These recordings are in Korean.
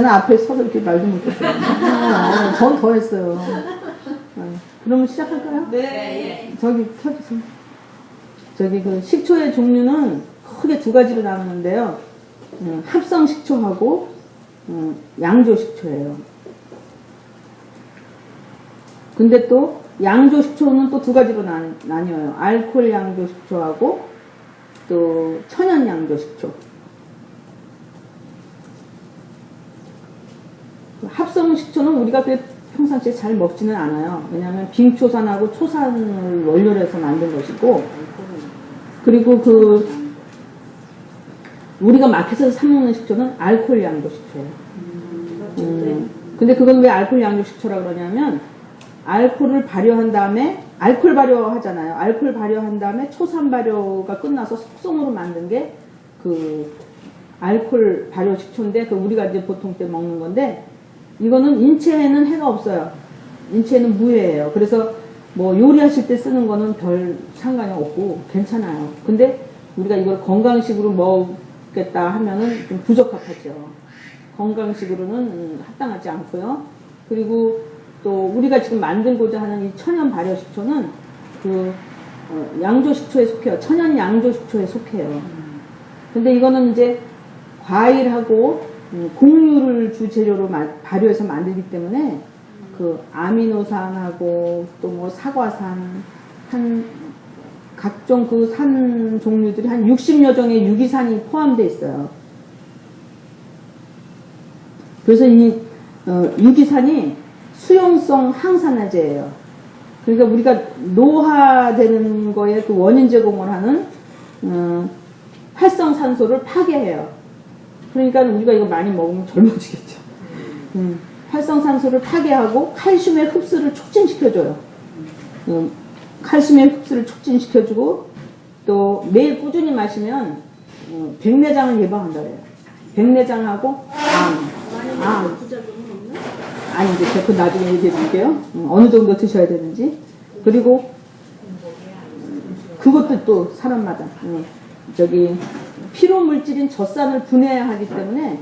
저는 앞에 서서 이렇게 말도 못했어요. 전 더 했어요. 그러면 시작할까요? 네. 저기 켜주세요. 저기 그 식초의 종류는 크게 두 가지로 나누는데요. 합성 식초하고 양조 식초예요. 근데 또 양조 식초는 또 두 가지로 나뉘어요. 알코올 양조 식초하고 또 천연 양조 식초. 합성 식초는 우리가 평상시에 잘 먹지는 않아요. 왜냐하면 빙초산하고 초산을 원료로 해서 만든 것이고, 그리고 우리가 마켓에서 사 먹는 식초는 알코올 양조 식초예요. 근데 그건 왜 알코올 양조 식초라고 그러냐면, 알코올을 발효한 다음에, 알코올 발효하잖아요. 알코올 발효한 다음에 초산 발효가 끝나서 숙성으로 만든 게 알코올 발효 식초인데, 우리가 이제 보통 때 먹는 건데, 이거는 인체에는 해가 없어요. 인체에는 무해예요. 그래서 뭐 요리하실 때 쓰는 거는 별 상관이 없고 괜찮아요. 근데 우리가 이걸 건강식으로 먹겠다 하면은 좀 부적합하죠. 건강식으로는 합당하지 않고요. 그리고 또 우리가 지금 만들고자 하는 이 천연 발효 식초는 양조 식초에 속해요. 천연 양조 식초에 속해요. 근데 이거는 이제 과일하고 곡류를 주재료로 발효해서 만들기 때문에 아미노산하고 또 뭐 사과산 각종 산 종류들이 한 60여 종의 유기산이 포함되어 있어요. 그래서 이 유기산이 수용성 항산화제예요. 그러니까 우리가 노화되는 거에 원인 제공을 하는 활성산소를 파괴해요. 그러니까 우리가 이거 많이 먹으면 젊어지겠죠. 활성산소를 파괴하고 칼슘의 흡수를 촉진시켜줘요. 칼슘의 흡수를 촉진시켜주고 또 매일 꾸준히 마시면 백내장을 예방한다 그래요. 백내장하고 암. 아니 이제 그 나중에 얘기해 드릴게요. 어느 정도 드셔야 되는지. 그리고 그것도 또 사람마다 피로 물질인 젖산을 분해하기 때문에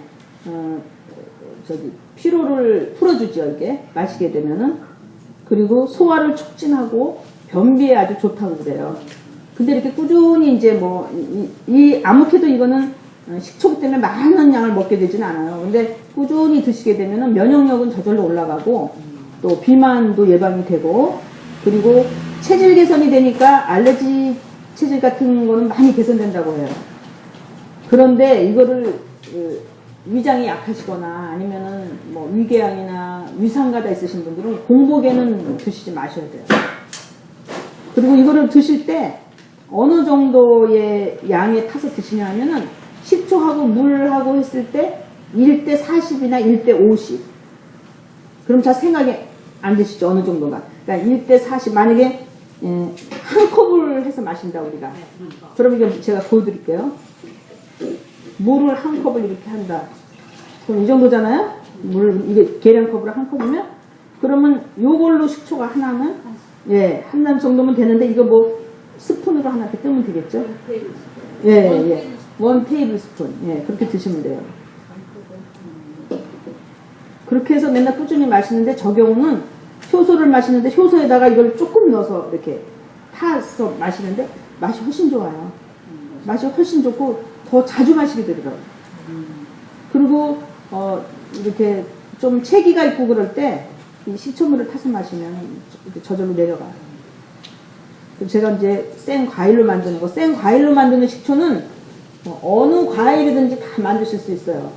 피로를 풀어주죠. 이게 마시게 되면은. 그리고 소화를 촉진하고 변비에 아주 좋다고 그래요. 근데 이렇게 꾸준히 이제 아무래도 이거는 식초기 때문에 많은 양을 먹게 되지는 않아요. 근데 꾸준히 드시게 되면은 면역력은 저절로 올라가고 또 비만도 예방이 되고, 그리고 체질 개선이 되니까 알레르기 체질 같은 거는 많이 개선된다고 해요. 그런데 이거를 위장이 약하시거나 아니면은 위궤양이나 위상가다 있으신 분들은 공복에는 드시지 마셔야 돼요. 그리고 이거를 드실 때 어느 정도의 양에 타서 드시냐 하면은 식초하고 물하고 했을 때 1대 40이나 1대 50. 그럼 잘 생각이 안 드시죠? 어느 정도가. 그러니까 1대 40. 만약에 한 컵을 해서 마신다 우리가. 그럼 이거 제가 보여드릴게요. 물을 한 컵을 이렇게 한다. 그럼 이 정도잖아요? 이게 계량컵으로 한 컵이면? 그러면 요걸로 식초가 하나면, 한 단 정도면 되는데, 이거 스푼으로 하나 이렇게 뜨면 되겠죠? 원 테이블 스푼. 그렇게 드시면 돼요. 그렇게 해서 맨날 꾸준히 마시는데, 저 경우는 효소를 마시는데, 효소에다가 이걸 조금 넣어서 이렇게 타서 마시는데, 맛이 훨씬 좋아요. 맛이 훨씬 좋고, 더 자주 마시게 되더라고요. 그리고 이렇게 좀 체기가 있고 그럴 때 이 식초물을 타서 마시면 이렇게 저절로 내려가요. 제가 이제 생 과일로 만드는 거, 생 과일로 만드는 식초는 어느 과일이든지 다 만드실 수 있어요.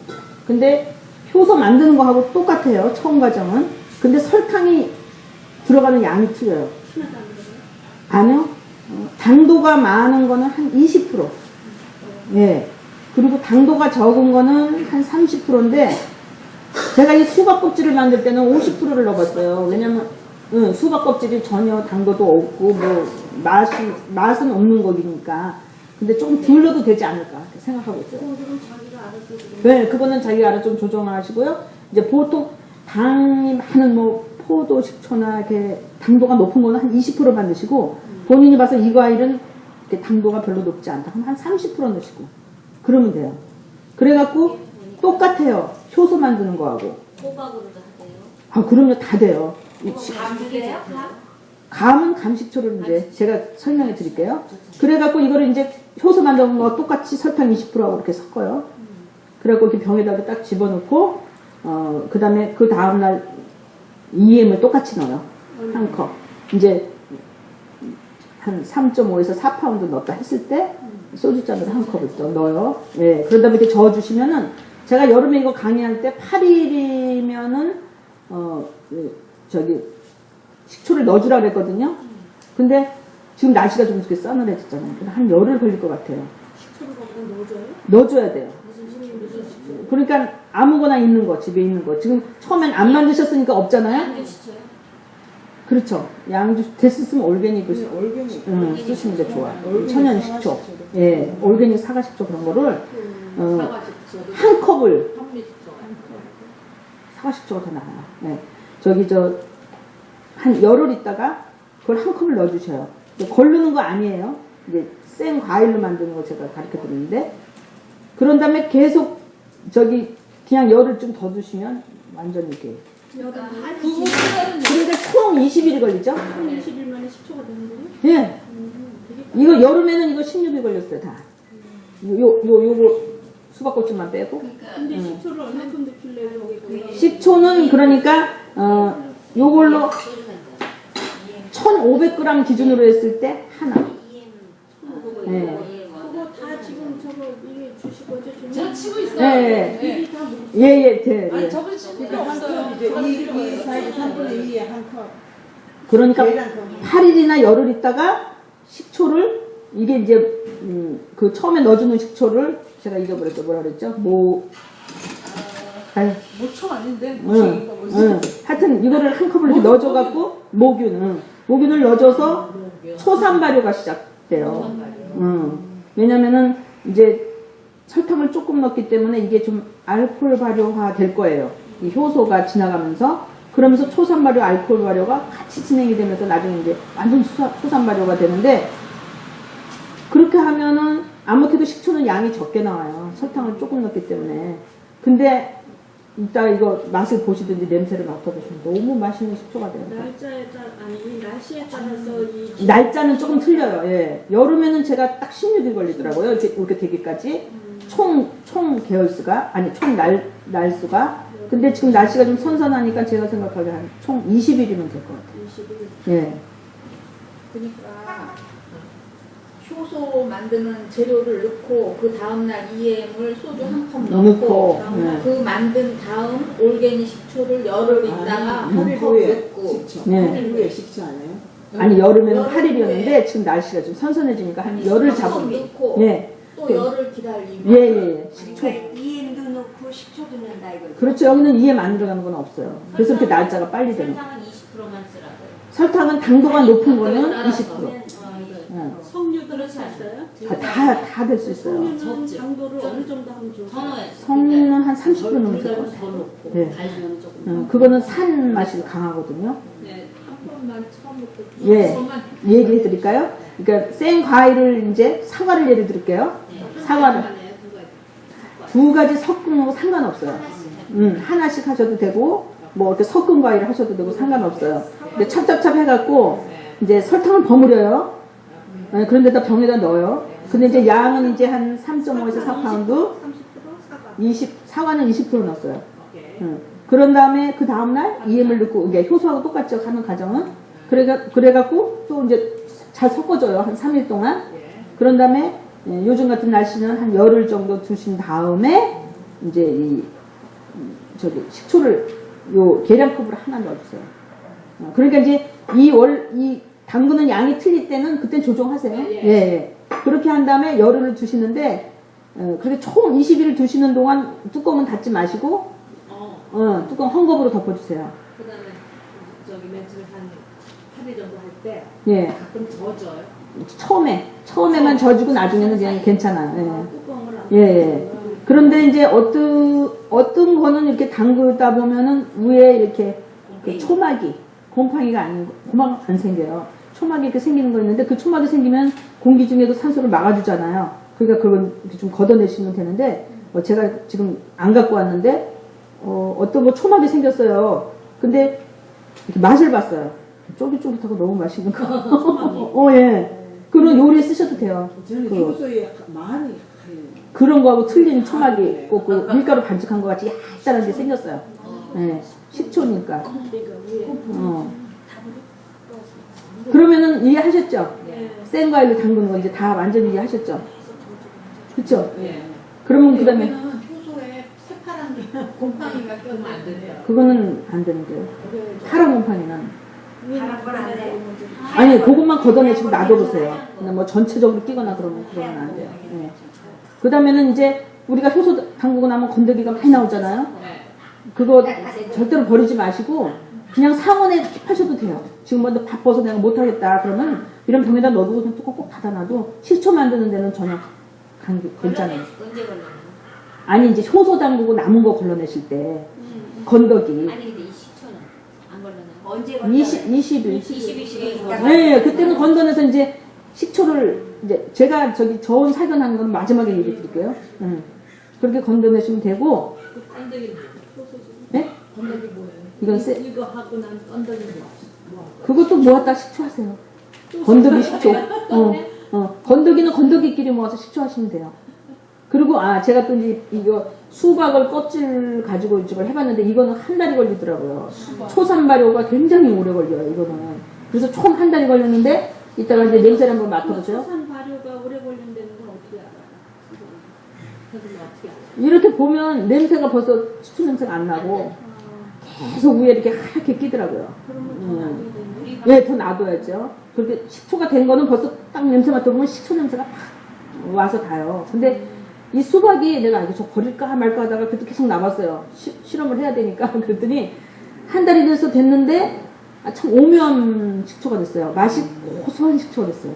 근데 효소 만드는 거하고 똑같아요. 처음 과정은. 근데 설탕이 들어가는 양이 틀려요. 아니요. 당도가 많은 거는 한 20%. 그리고 당도가 적은 거는 한 30%인데, 제가 이 수박 껍질을 만들 때는 50%를 넣어봤어요. 왜냐면, 수박 껍질이 전혀 당도도 없고, 맛은 없는 거니까. 근데 조금 덜 넣어도 되지 않을까, 이렇게 생각하고 있어요. 네, 그거는 자기가 알아서 좀 조정하시고요. 이제 보통 당이 많은 포도 식초나 이렇게 당도가 높은 거는 한 20% 만드시고, 본인이 봐서 이 과일은 당도가 별로 높지 않다. 그럼 한 30% 넣으시고. 그러면 돼요. 그래갖고 똑같아요. 효소 만드는 거하고. 호박으로도 하대요. 아, 그럼요. 다 돼요. 감돼요? 감은 감식초를 이제 제가 설명해 드릴게요. 그래갖고 이거를 이제 효소 만드는 거 똑같이 설탕 20%하고 이렇게 섞어요. 그래갖고 이렇게 병에다가 딱 집어넣고, 그 다음에 그 다음날 EM을 똑같이 넣어요. 한 컵. 이제 한 3.5에서 4파운드 넣었다 했을 때 소주잔으로 한 컵을 또 넣어요. 예. 그런 다음에 이렇게 저어주시면은 제가 여름에 이거 강의할 때 8일이면은 저기 식초를 넣어주라 그랬거든요. 근데 지금 날씨가 좀 이렇게 싸늘해졌잖아요. 한 열흘 걸릴 것 같아요. 식초를 거기다 넣어줘요? 넣어줘야 돼요. 무슨 식초? 그러니까 아무거나 있는 거, 집에 있는 거. 지금 처음엔 안 만드셨으니까 없잖아요. 양념 식초요? 그렇죠. 양주 됐으면 올게닉을 쓰시는 게 좋아. 천연 식초. 예, 올게닉 사과 식초 그런 거를 한 컵을 사과 식초가 더 나아요. 네. 저기 한 열흘 있다가 그걸 한 컵을 넣어주셔요. 걸르는 거 아니에요. 이제 생 과일로 만드는 거 제가 가르쳐 드리는데 그런 다음에 계속 그냥 열흘 좀 더 두시면 완전 이렇게. 그러니까 그러니까 총 20일이 걸리죠? 총 20일 만에 식초가 되는 거예요? 예. 이거 여름에는 이거 16일 걸렸어요, 다. 요거 수박꽃쯤만 빼고. 근데 식초를 얼마큼 넣길래 식초는 그러니까 요걸로 1,500g 기준으로 했을 때 하나. 네. 그거 다 지금 이게 주실 거죠? 제가 치고 있어요. 네. 예. 아니 저번에 치고 없어요. 이 사이즈 3분의 2에 한 컵. 그러니까 8일이나 열흘 있다가 식초를 이게 이제 그 처음에 넣어주는 식초를 제가 잊어버렸죠. 뭐라 그랬죠? 모초 아닌데. 하여튼 이거를 한 컵을 이렇게 넣어줘갖고 모균을 넣어줘서 초산 발효가 시작돼요. 왜냐면은 이제 설탕을 조금 넣기 때문에 이게 좀 알코올 발효화 될 거예요. 이 효소가 지나가면서 그러면서 초산 발효, 알코올 발효가 같이 진행이 되면서 나중에 이제 완전 초산 발효가 되는데 그렇게 하면은 아무래도 식초는 양이 적게 나와요. 설탕을 조금 넣기 때문에. 근데 이따 이거 맛을 보시든지 냄새를 맡아보시면 너무 맛있는 식초가 돼요. 날씨에 따라서 이 날짜는 조금 틀려요. 예. 여름에는 제가 딱 16일 걸리더라고요. 이렇게 되기까지. 총 계열수가, 아니, 총 날수가. 근데 지금 날씨가 좀 선선하니까 제가 생각하기에 한 총 20일이면 될 것 같아요. 20일. 예. 그러니까 효소 만드는 재료를 넣고 그 다음날 EM을 소주 한 컵 넣고 그 만든 다음 올게닉 식초를 열흘 있다가 한 컵 넣고 네. 8일 후에 식초 아니에요? 아니, 여름에는 8일이었는데 지금 날씨가 좀 선선해지니까 한 열흘 잡으면. 넣고 예. 또 열흘 기다리면 예. 식초. 그러니까 EM도 넣고 식초도 넣는다 이거죠. 그렇죠. 여기는 EM 안 들어가는 건 없어요. 그래서 이렇게 날짜가 빨리 되는 거예요. 설탕은 20%만 쓰라고요. 설탕은 당도가 높은 거는 20%. 석류도 그렇지 있어요? 다 될 수 있어요. 석류는 당도를 어느 정도 하면 좋아요? 더 넣어야지. 성류는 한 30% 넣으면 될 것 같아요. 더 넣고 네. 달면 조금. 그거는 산 맛이 강하거든요. 네, 한 번만 처음부터 예. 저만 얘기해 드릴까요? 그러니까 생 과일을 이제 사과를 예를 들을게요. 사과를 두 가지 섞은 거 상관없어요. 하나씩 하셔도 되고 뭐 이렇게 섞은 과일을 하셔도 되고 상관없어요. 근데 찹찹찹 해갖고 이제 설탕을 버무려요. 그런데다 병에다 넣어요. 근데 이제 양은 이제 한 3.5에서 4파운드, 20 사과는 20% 넣었어요. 그런 다음에 그 다음날 EM을 넣고 이게 효소하고 똑같죠. 하는 과정은 그래갖고 또 이제 잘 섞어줘요. 한 3일 동안. 그런 다음에 요즘 같은 날씨는 한 열흘 정도 두신 다음에 이제 이 식초를 요 계량컵으로 하나 넣어주세요. 그러니까 이제 이 담그는 양이 틀릴 때는 그때 조정하세요. 예. 그렇게 한 다음에 열흘을 두시는데 그렇게 총 20일을 두시는 동안 뚜껑은 닫지 마시고 뚜껑 헝겊으로 덮어주세요. 그다음에 저기 멘트를 한 8일 정도 할 때 예. 가끔 져줘요. 처음에만 져주고 나중에는 그냥 괜찮아요. 뚜껑을 안 예. 그런데 이제 어떤 거는 이렇게 담그다 보면은 위에 이렇게 그 초막이, 곰팡이가 아니고, 고막 안 생겨요. 초막이 이렇게 생기는 거 있는데 그 초막이 생기면 공기 중에도 산소를 막아주잖아요. 그러니까 그걸 이렇게 좀 걷어내시면 되는데 제가 지금 안 갖고 왔는데 어떤 거 초막이 생겼어요. 근데 이렇게 맛을 봤어요. 쫄깃쫄깃하고 너무 맛있는 거. 예. 그런 요리에 쓰셔도 돼요. 저는 그- 효소에 많이 그런 거하고 틀린 초막이 있고 그 밀가루 반죽한 거 같이 얄짤한 게 생겼어요. 예. 식초니까. 그러면은 이해하셨죠? 생 과일로 담그는 거 이제 다 완전히 이해하셨죠? 그쵸? 그러면 그 다음에 여기는 효소에 새파란 곰팡이가 껴면 안 된대요. 그거는 안 되는데요. 파란 곰팡이는. 다른 건안 돼. 아니 그것만 걷어내시고 놔둬보세요. 근데 뭐 전체적으로 끼거나 그러면 안 돼요. 예. 그 다음에는 이제 우리가 효소 담그고 나면 건더기가 많이 나오잖아요. 그거 절대로 버리지 마시고 그냥 상온에 킵하셔도 돼요. 지금 먼저 바빠서 내가 못하겠다 그러면 이런 병에다 넣어두고 그냥 뚜껑 꼭 닫아놔도 식초 만드는 데는 전혀 괜찮아요. 언제 걸려요? 아니 이제 효소 담그고 남은 거 걸러내실 때 건더기 아니 근데 이 식초는 안 걸려요. 언제 걸려? 20일 22시간 네, 그때는 건더내서 이제 식초를 이제 제가 저기 저온 살균하는 건 마지막에 얘기 드릴게요. 그렇게 건더내시면 되고, 건더기 효소지. 네? 건더기 뭐예요? 이건 이거 하고 난 건더기 뭐? 그것도 모았다 식초하세요. 건더기 식초. 건더기는 건더기끼리 모아서 식초하시면 돼요. 그리고 제가 또 이제 이거 수박을 껍질 가지고 이걸 해봤는데 이거는 한 달이 걸리더라고요. 초산 발효가 굉장히 오래 걸려요. 이거는. 그래서 총 한 달이 걸렸는데 이따가 이제 냄새를 한번 맡아보세요. 초산 발효가 오래 걸린다는 건 어떻게 알아요? 그건 어떻게 알아요? 이렇게 보면 냄새가 벌써 식초 냄새가 안 나고 계속 위에 이렇게 하얗게 끼더라고요. 그러면 더 놔둬야 되네. 네, 더 놔둬야죠. 그렇게 식초가 된 거는 벌써 딱 냄새 맡아보면 식초 냄새가 팍 와서 닿아요. 근데 이 수박이 내가 이거 저 버릴까 말까 하다가 그래도 계속 남았어요. 실험을 해야 되니까. 그랬더니 한 달이 돼서 됐는데 참 오묘한 식초가 됐어요. 맛이 고소한 식초가 됐어요.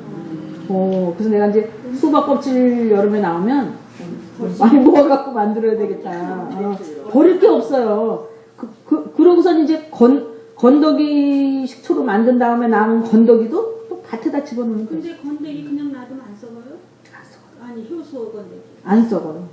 그래서 내가 이제 수박 껍질 여름에 나오면 많이 모아갖고 만들어야 되겠다. 버릴 게 없어요. 그러고선 이제 건더기 식초로 만든 다음에 남은 건더기도 또 밭에다 집어넣으면 돼요. 근데 건더기 그냥 놔두면 안 썩어요? 아니 효소 건더기. 안 썩어요.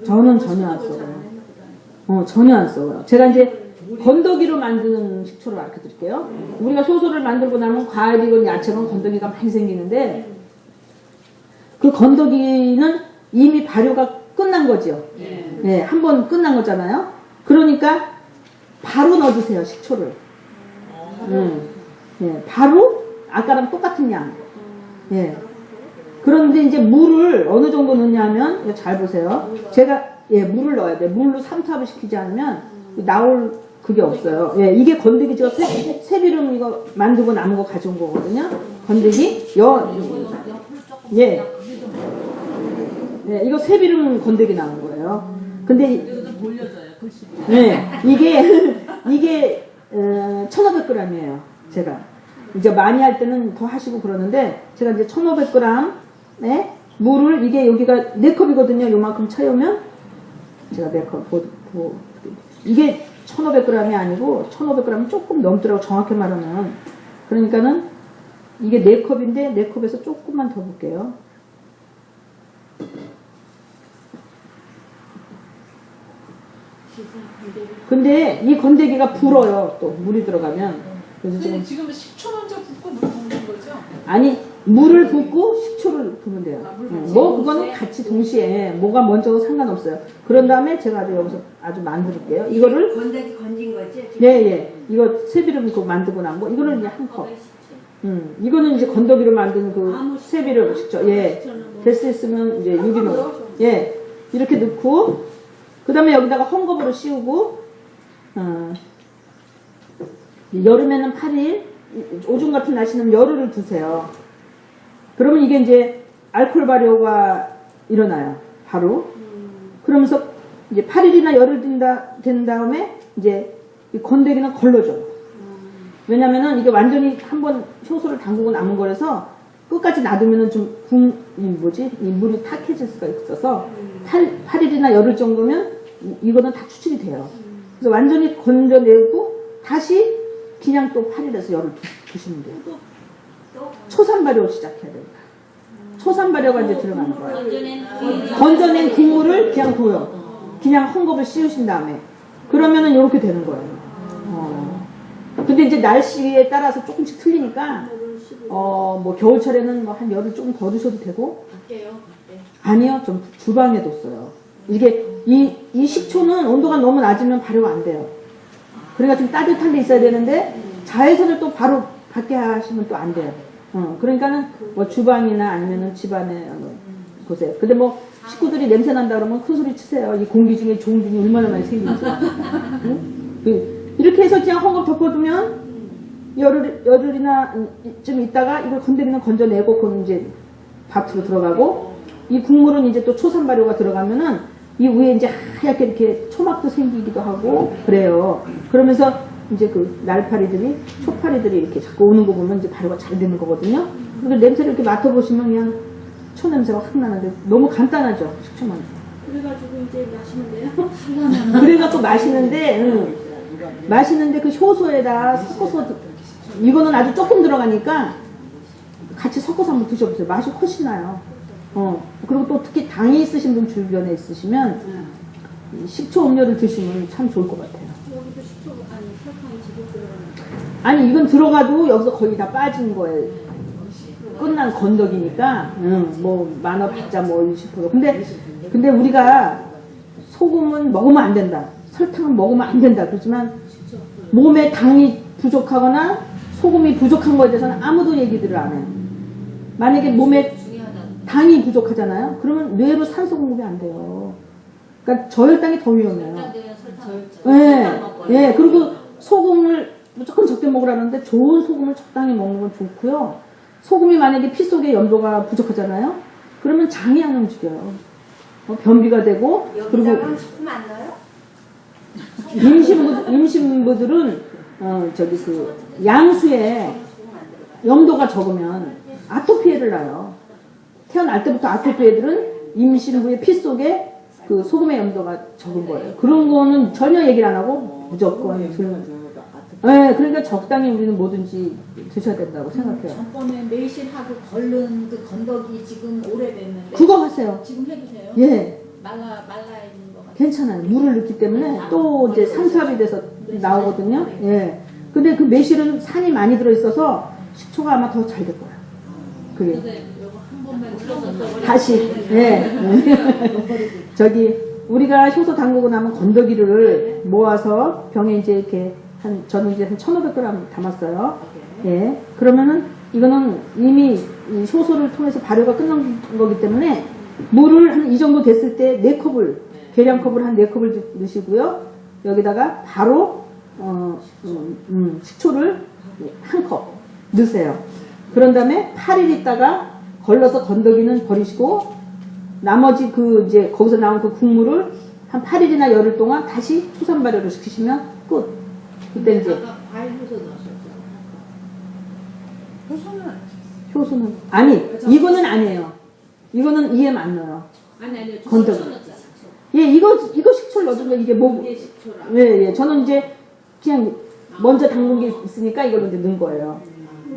저는 전혀 안 썩어요. 전혀 안 썩어요. 제가 이제 건더기로 만드는 식초를 알려 드릴게요. 우리가 효소를 만들고 나면 과일이건 야채건 건더기가 많이 생기는데 그 건더기는 이미 발효가 끝난 거죠. 네, 한 번 끝난 거잖아요. 그러니까 바로 넣어주세요, 식초를. 네, 바로 아까랑 똑같은 양. 네. 그런데 이제 물을 어느 정도 넣냐면 이거 잘 보세요. 제가 물을 넣어야 돼. 물로 삼투압을 시키지 않으면 나올 그게 없어요. 이게 건더기 제가 새비름 이거 만들고 남은 거 가져온 거거든요. 건더기 이거 새비름 건더기 나온 거예요. 근데 이게 1,500g이에요. 제가 이제 많이 할 때는 더 하시고 그러는데 제가 이제 1,500g 물을 이게 여기가 4컵이거든요. 요만큼 채우면 제가 4컵 이게 1,500g이 아니고 1,500g 조금 넘더라고 정확히 말하면. 그러니까는 이게 4컵인데 4컵에서 조금만 더 볼게요. 근데 이 건더기가 불어요. 또 물이 들어가면. 그래서 근데 지금 식초 먼저 붓고 물 붓는 거죠? 아니 물을 붓고 식초를 부으면 돼요. 뭐 그거는 같이 동시에 뭐가 먼저 상관없어요. 그런 다음에 제가 여기서 아주 만들게요. 이거를 건더기 건진 거지? 이거 새비름 그거 만들고 난 거 이거는 이제 한 컵. 이거는 이제 건더기로 만든 그 새비름 식초. 됐을 있으면 이제 유기농. 이렇게 넣고 그 다음에 여기다가 헝겊으로 씌우고 여름에는 8일, 오줌 같은 날씨는 열흘을 두세요. 그러면 이게 이제 알코올 발효가 일어나요. 바로. 그러면서 이제 8일이나 열흘 된 다음에 이제 이 건더기는 걸러줘요. 왜냐면은 이게 완전히 한번 효소를 담그고 남은 거라서 끝까지 놔두면은 좀 이 물이 탁해질 수가 있어서 8일이나 열흘 정도면 이거는 다 추출이 돼요. 그래서 완전히 건져내고 다시 그냥 또 8일에서 열흘 두시면 돼요. 초산 발효 시작해야 됩니다. 초산 발효가 이제 들어가는 거예요. 건져낸 건져낸 국물을 그냥 둬요. 그냥 헝겊을 씌우신 다음에. 그러면은 이렇게 되는 거예요. 근데 이제 날씨에 따라서 조금씩 틀리니까, 뭐 겨울철에는 뭐 한 열을 조금 더 두셔도 되고, 밖에요. 아니요, 좀 주방에 뒀어요. 이게, 이 식초는 온도가 너무 낮으면 발효가 안 돼요. 그러니까 좀 따뜻한 데 있어야 되는데, 자외선을 또 바로 밖에 하시면 또 안 돼요. 그러니까는 뭐 주방이나 아니면은 집안에 보세요. 근데 뭐 식구들이 냄새 난다 그러면 큰 소리 치세요. 이 공기 중에 종균이 얼마나 많이 생기는지. 이렇게 해서 그냥 헝겊 덮어두면 열흘이나 좀 있다가 이걸 건드리면 건져내고 그건 이제 밭으로 들어가고 이 국물은 이제 또 초산 발효가 들어가면은 이 위에 이제 하얗게 이렇게 초막도 생기기도 하고 그래요. 그러면서 이제 그 날파리들이 초파리들이 이렇게 자꾸 오는 거 보면 이제 발효가 잘 되는 거거든요. 그리고 냄새를 이렇게 맡아보시면 그냥 초 냄새가 확 나는데 너무 간단하죠. 식초만. 그래가지고 이제 마시면 돼요. 그래갖고 맛있는데 맛있는데 그 효소에다 섞어서 이거는 아주 조금 들어가니까 같이 섞어서 한번 드셔보세요. 맛이 훨씬 나요. 그리고 또 특히 당이 있으신 분 주변에 있으시면 이 식초 음료를 드시면 참 좋을 것 같아요. 여기도 식초 아니 설탕이 지금 들어가는 아니 이건 들어가도 여기서 거의 다 빠진 거예요. 끝난 건더기니까 뭐 많아봤자 뭐 20%. 근데 우리가 소금은 먹으면 안 된다. 설탕은 먹으면 안 된다. 그렇지만 몸에 당이 부족하거나 소금이 부족한 거에 대해서는 아무도 얘기들을 안 해요. 만약에 몸에 당이 부족하잖아요. 그러면 뇌로 산소 공급이 안 돼요. 그러니까 저혈당이 더 위험해요. 예. 그리고 소금을 무조건 적게 먹으라는데 좋은 소금을 적당히 먹는 건 좋고요. 소금이 만약에 피 속에 염도가 부족하잖아요. 그러면 장이 안 움직여요. 변비가 되고 그리고 여기다가 소금 안 넣어요? 임신부들은 저기 그 양수에 염도가 적으면 아토피를 낳아요. 태어날 때부터 아토피 애들은 임신부의 피 속에 그 소금의 염도가 적은 거예요. 그런 거는 전혀 얘기를 안 하고 무조건 들면. 네, 그러니까 적당히 우리는 뭐든지 드셔야 된다고 생각해요. 전번에 매실하고 걸른 그 건더기 지금 오래됐는데 그거 하세요. 지금 해도 돼요? 예, 말라 있는 거 같아요. 괜찮아요. 물을 넣기 때문에 또 이제 산수압이 돼서 나오거든요. 예. 근데 그 매실은 산이 많이 들어있어서 식초가 아마 더 잘 될 거예요. 그게. 근데 이거 한 번만 틀어서 다시, 예. 저기, 우리가 효소 담그고 나면 건더기를 모아서 병에 이제 이렇게 저는 이제 한 1,500g 담았어요. 예. 그러면은 이거는 이미 이 효소를 통해서 발효가 끝난 거기 때문에 물을 한 이 정도 됐을 때 4컵을, 계량컵을 한 4컵을 넣으시고요. 여기다가 바로, 식초를 1컵 넣으세요. 그런 다음에 8일 있다가 걸러서 건더기는 버리시고 나머지 그 이제 거기서 나온 그 국물을 한 8일이나 열흘 동안 다시 초산 발효를 시키시면 끝. 그때 이제 과일 효소 넣으셨죠? 효소는 아니 이거는 아니에요. 이거는 EM 안 넣어요. 아니 건더기. 식초 넣었잖아. 예, 이거 식초를 넣어주면 이게 뭐 이게 식초라. 예. 저는 이제 그냥 먼저 담근 게 있으니까 이걸 이제 넣은 거예요.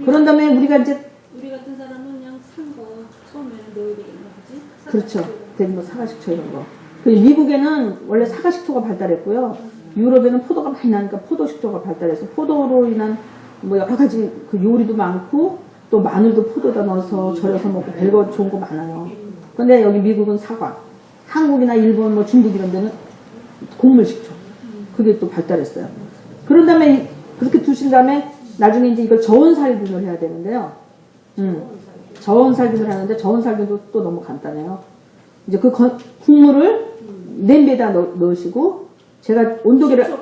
그런 다음에 우리가 이제 우리 같은 사람은 그냥 산 거 처음에는 넣어야 되겠네, 그지? 그렇죠. 뭐 사과식초 이런 거. 그리고 미국에는 원래 사과식초가 발달했고요. 유럽에는 포도가 많이 나니까 포도식초가 발달해서 포도로 인한 뭐 여러 가지 그 요리도 많고 또 마늘도 포도에다 넣어서 절여서 먹고 별거 좋은 거 많아요. 근데 여기 미국은 사과, 한국이나 일본 뭐 중국 이런 데는 곡물식초. 그게 또 발달했어요. 그런 다음에 그렇게 두신 다음에 나중에 이제 이걸 저온 살균을 해야 되는데요. 저온 살균을 하는데 저온 살균도 또 너무 간단해요. 이제 그 국물을 냄비에다 넣으시고 제가 온도계를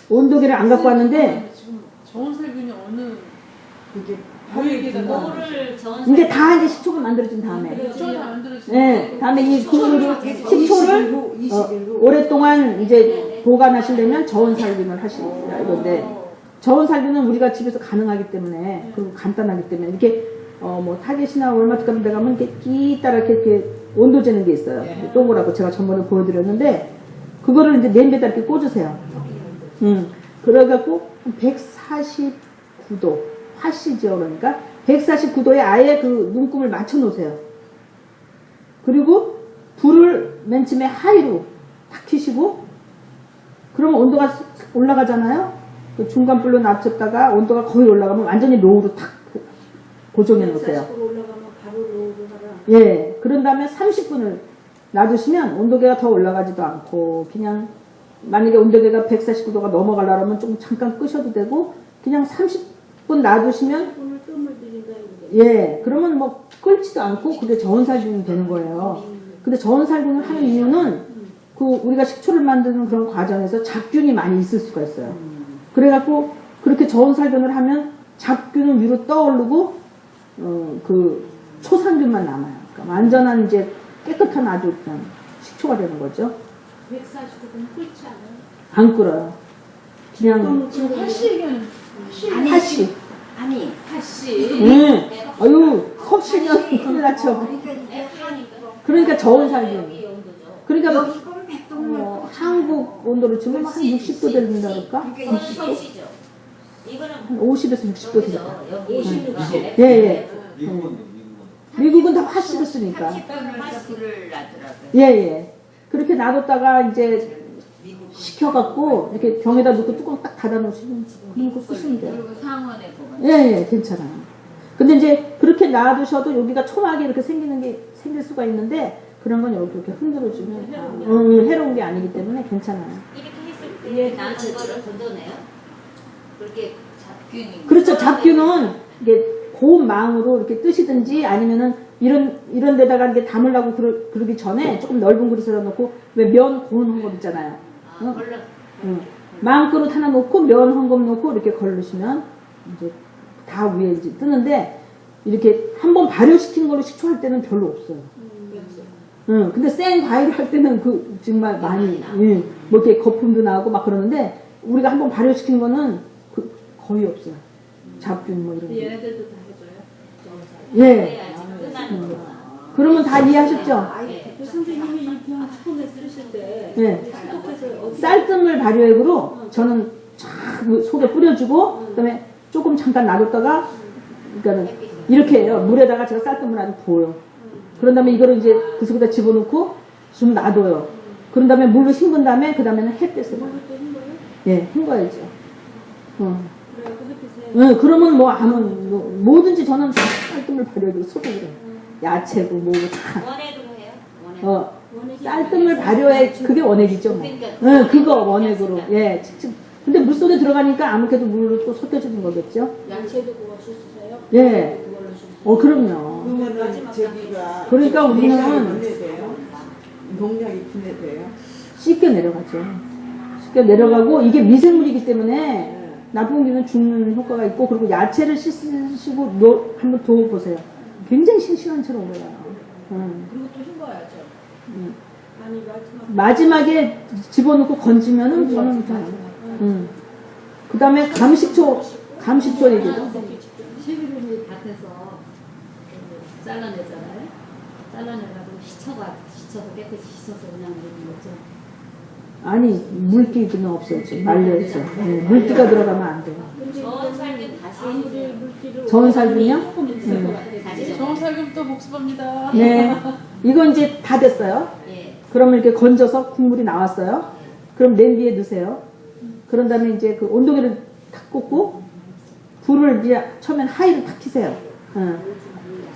온도계를 안 갖고 왔는데 지금 저온 살균이 어느 그게 뭐에게다 뭐를 전 이제 다 이제 식초가 만들어진 다음에 식초가 만들어지는 네, 다음에 이 국물을 식초를 20일 후 오랫동안 이제 보관하시려면 저온 살균을 하시라 이건데 저온 살균은 우리가 집에서 가능하기 때문에 그리고 간단하기 때문에 이렇게 뭐 타겟이나 월마트 같은 데 가면 이렇게 끼 따라 이렇게 온도 재는 게 있어요. 동그랗고 제가 전번에 보여드렸는데 그거를 이제 냄비에다 이렇게 꽂으세요. 그래갖고 149도 화씨죠. 그러니까 149도에 아예 그 눈금을 맞춰 놓으세요. 그리고 불을 맨 처음에 하이로 탁 켜시고, 그러면 온도가 올라가잖아요. 그 중간 불로 낮췄다가 온도가 거의 올라가면 완전히 로우로 탁 고정해 놓으세요. 40으로 올라가면 바로 로우로 하라. 예, 그런 다음에 30분을 놔두시면 온도계가 더 올라가지도 않고, 그냥 만약에 온도계가 149도가 넘어가려면 좀 잠깐 끄셔도 되고, 그냥 30분 놔두시면, 오늘 뜸을 들인다 이게. 예, 그러면 뭐 끓지도 않고 그게 저온살균이 되는 거예요. 근데 저온살균을 하는 이유는 그 우리가 식초를 만드는 그런 과정에서 잡균이 많이 있을 수가 있어요. 그래갖고 그렇게 저온살균을 하면 잡균은 위로 떠오르고 그 초산균만 남아요. 그러니까 완전한 이제 깨끗한 아주 그냥 식초가 되는 거죠. 149분 끓지 않아요? 안 끓어요. 그냥 지금 하시 얘기하는 하시. 아니 응. 아유 섭씨는 큰일 났죠. 그러니까 이게 그러니까 저온살균. 그러니까 여기 거는 100도 한국 온도로 치면 한 60도 된다 그럴까? 그러니까 섭씨죠. 이거는 한 50에서 60도 되죠. 여기 50, 60. 예, 예. 미국은 다 하시를 쓰니까. 30분을 불을 놔더라고요. 예, 예. 그렇게 놔뒀다가 이제 식혀갖고 이렇게 병에다 넣고 뚜껑 딱 닫아 놓으시면 그리고 쓰시면 돼요. 그리고 상온에 보관. 예, 예, 괜찮아요. 근데 이제 그렇게 놔두셔도 여기가 초막이 이렇게 생길 수가 있는데 그런 건 여기 이렇게 흔들어주면 해로운 게 아니기 때문에 괜찮아요. 이렇게 했을 때 나는 거를 걷어내요. 그렇게 잡균이. 그렇죠. 잡균은 이게 고운 마음으로 이렇게 뜨시든지 아니면은 이런 데다가 이게 담으려고 그러기 전에 조금 넓은 그릇에다 놓고 왜 면 고운 헝겊 있잖아요. 어? 걸러. 마음그릇 하나 놓고 면 헝겊 놓고 이렇게 걸르시면 이제 다 위에 이제 뜨는데 이렇게 한번 발효시킨 걸로 식초할 때는 별로 없어요. 근데 생 과일을 할 때는 그 정말 많이 뭐 이렇게 거품도 나고 막 그러는데 우리가 한번 발효시킨 거는 거의 없어요. 잡균 뭐 이런 거. 얘네들도 다 해줘요? 예. 끝나는 거. 그러면 다 이해하셨죠? 그 선생님이 이 병 처음에 쓰실 때 네. 수도께서 어디 쌀뜨물 발효액으로 저는 쫙 속에 뿌려주고 그다음에 조금 잠깐 놔뒀다가 그러니까 이렇게 해요. 물에다가 제가 쌀뜨물 아주 부어요. 그런 다음에 이거를 이제 그 속에다 집어넣고 좀 놔둬요. 그런 다음에 물로 헹군 다음에 그 다음에는 햇볕에 또 한 거예요? 예, 헹궈야죠. 그래갖고 햇빛에 그러면 뭐 뭐든지 저는 다 쌀뜨물 발효액으로 소독을 해요. 야채고 뭐고 다. 원액으로 해요. 원액. 쌀뜨물 발효액 그게 원액이죠. 뭐. 그러니까 그거 원액으로. 예, 직접. 근데 물속에 들어가니까 아무래도 물로 또 솟겨주는 거겠죠. 야채도 그거 쓰세요? 예. 그걸로 쓰세요? 그럼요. 그러면은 저기가 그러니까 우리는 분해돼요. 농약이 분해돼요. 씻겨 내려가죠. 씻겨 내려가고 이게 미생물이기 때문에 나쁜 기는 죽는 효과가 있고 그리고 야채를 씻으시고 한번 더 보세요. 굉장히 싱싱한처럼 올라가요. 그리고 또 헹궈야죠. 아니 마지막에 집어넣고 건지면은 저는 다. 그 다음에 감식초 얘기죠. 시비름이 밭에서 잘라내잖아요. 잘라내가지고 씻어서 깨끗이 씻어서 그냥 넣는 거죠. 아니 물기는 없어야지. 말려야죠. 물기가 들어가면 안 돼요. 저온살균 다시 해주세요. 저온살균이요? 다시 정살금 또 복습합니다. 네. 이거 이제 다 됐어요. 예. 그러면 이렇게 건져서 국물이 나왔어요. 그럼 냄비에 넣으세요. 그런 다음에 이제 그 온도계를 탁 꽂고 불을 이제 처음엔 하이를 탁 켜세요.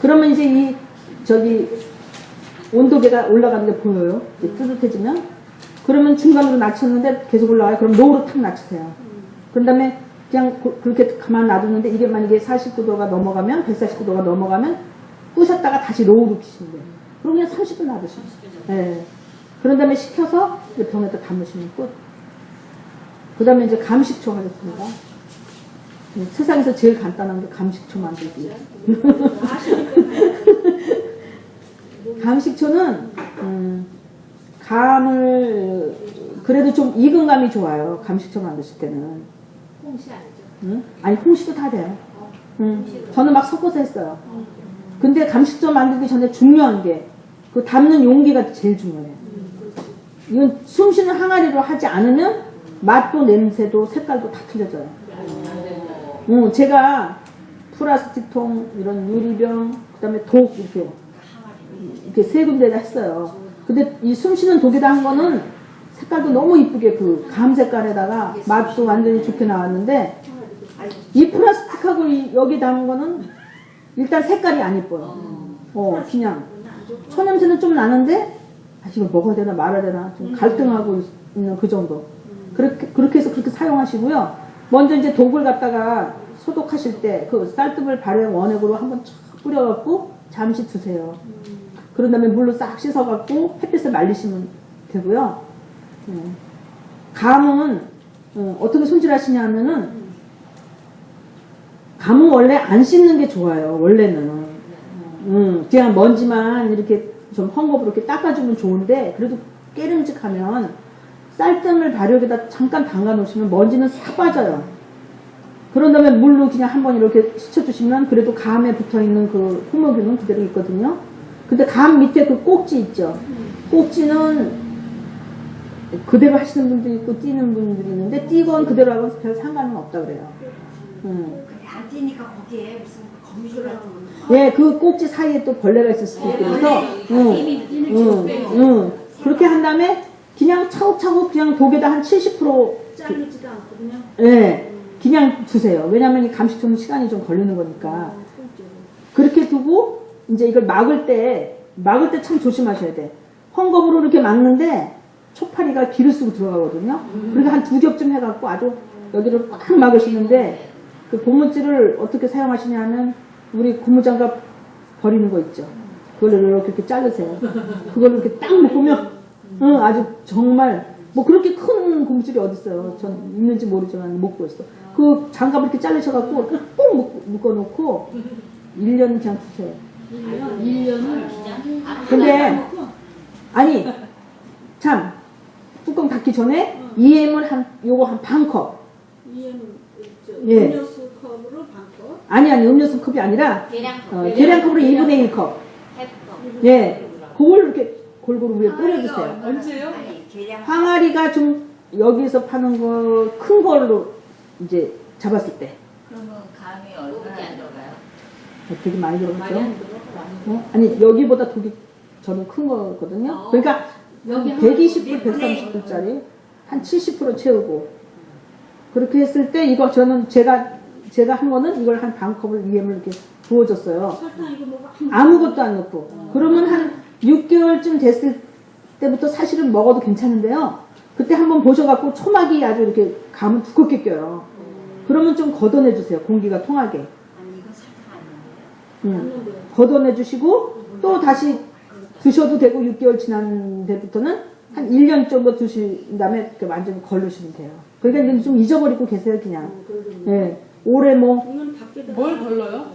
그러면 이제 온도계가 올라가는 게 보여요. 이제 뜨뜻해지면. 그러면 중간으로 낮췄는데 계속 올라가요. 그럼 로우로 탁 낮추세요. 그런 다음에 그냥 그렇게 가만 놔두는데 이게 만약에 49도가 넘어가면 149도가 넘어가면 끄셨다가 다시 로우로 키시면 돼요. 그럼 그냥 30분 놔두시면 돼요. 네. 그런 다음에 식혀서 이제 병에다 담으시면 끝. 그 다음에 이제 감식초 하겠습니다. 세상에서 제일 간단한 게 감식초 만들기. 감식초는 감을 그래도 좀 익은 감이 좋아요. 감식초 만드실 때는. 홍시 아니죠? 아니 홍시도 다 돼요. 저는 막 섞어서 했어요. 근데 감식초 만들기 전에 중요한 게 그 담는 용기가 제일 중요해요. 이건 숨쉬는 항아리로 하지 않으면 맛도 냄새도 색깔도 다 틀려져요. 제가 플라스틱통, 이런 유리병, 그다음에 독 이렇게 세 군데다 했어요. 근데 이 숨쉬는 독에다 한 거는 색깔도 너무 이쁘게 그 감 색깔에다가 맛도 완전히 좋게 나왔는데 이 플라스틱하고 여기 담은 거는 일단 색깔이 안 이뻐요. 그냥 초냄새는 좀 나는데 이걸 먹어야 되나 말아야 되나 좀 갈등하고 있는 그 정도. 그렇게 해서 그렇게 사용하시고요. 먼저 이제 독을 갖다가 소독하실 때 그 쌀뜨물 발효 원액으로 한번 쫙 뿌려갖고 잠시 두세요. 그런 다음에 물로 싹 씻어갖고 햇빛에 말리시면 되고요. 감은 어떻게 손질하시냐 하면은 감은 원래 안 씻는 게 좋아요. 원래는 그냥 먼지만 이렇게 좀 헝겊으로 이렇게 닦아주면 좋은데 그래도 깨름직하면 쌀뜨물 발효에다 잠깐 담가 놓으시면 먼지는 싹 빠져요. 그런 다음에 물로 그냥 한번 이렇게 씻어주시면 그래도 감에 붙어있는 그 효모균은 그대로 있거든요. 근데 감 밑에 그 꼭지 있죠. 꼭지는 그대로 하시는 분도 있고 띄는 분들이 있는데 띄건 그대로 하건 별 상관은 없다 그래요. 안 뛰니까 거기에 무슨 거미줄 같은 거. 예, 그 꼭지 사이에 또 벌레가 있을 수도 있고 그래서 그렇게 한 다음에 그냥 차곡차곡 그냥 독에다 한 70% 자르지도 않거든요. 예, 그냥 두세요. 왜냐면 이 감식초는 시간이 좀 걸리는 거니까. 그렇게 두고 이제 이걸 막을 때 참 조심하셔야 돼. 헝겊으로 이렇게 막는데 초파리가 기를 쓰고 들어가거든요. 그러니까 한 2겹쯤 해갖고 아주 여기를 꽉 막으시는데 그 고무줄을 어떻게 사용하시냐면 우리 고무장갑 버리는 거 있죠. 그걸 이렇게 자르세요. 그걸 이렇게 딱 묶으면 아주 정말 뭐 그렇게 큰 고무줄이 어딨어요. 전 있는지 모르지만 못 구했어. 그 장갑을 이렇게 자르셔갖고 꼭 묶어놓고 1년 그냥 두세요. 1년을 근데 아니 참 뚜껑 닫기 전에 EM을 요거 한 반 컵. 이해는 예. 음료수 컵으로 반컵. 아니 음료수 컵이 아니라 계량컵. 계량컵으로 2분의 1컵. 햇컵. 예, 그걸 이렇게 골고루 위에 뿌려주세요. 언제요? 아니 계량. 항아리가 좀 여기서 파는 거 큰 걸로 이제 잡았을 때 그러면 감이 얼마나 안 들어가요? 되게 많이 들어갔죠. 아니 여기보다 독이 저는 큰 거거든요. 그러니까 여기 120불, 130불짜리 한 70% 채우고 그렇게 했을 때 이거 저는 제가 한 거는 이걸 한 반 컵을 EM을 이렇게 부어줬어요. 설탕 이거 뭐 아무것도 안 넣고. 그러면 한 6개월쯤 됐을 때부터 사실은 먹어도 괜찮은데요. 그때 한번 보셔갖고 초막이 아주 이렇게 감은 두껍게 껴요. 그러면 좀 걷어내주세요. 공기가 통하게. 아니 이거 설탕 안 넣어요. 걷어내주시고 또 다시 드셔도 되고 6개월 지난 데부터는 한 1년 정도 두신 다음에 이렇게 완전히 걸르시면 돼요. 그러니까 이제 좀 잊어버리고 계세요 그냥. 예. 올해 뭐 이건 밖에다 뭘 걸러요?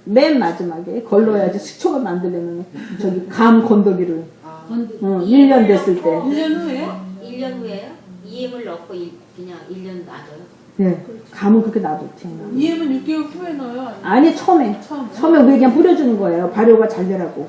맨 마지막에 걸러야지 식초가 만들려면 저기 감 건더기를 아, 1년 됐을 때. 1년 후에? 1년 후에요? EM을 넣고 그냥 1년 놔둬요? 예. 감은 그렇게 놔뒀지. EM은 6개월 후에 넣어요? 아니 처음에 처음에? 우리 그냥 뿌려주는 거예요. 발효가 잘 되라고.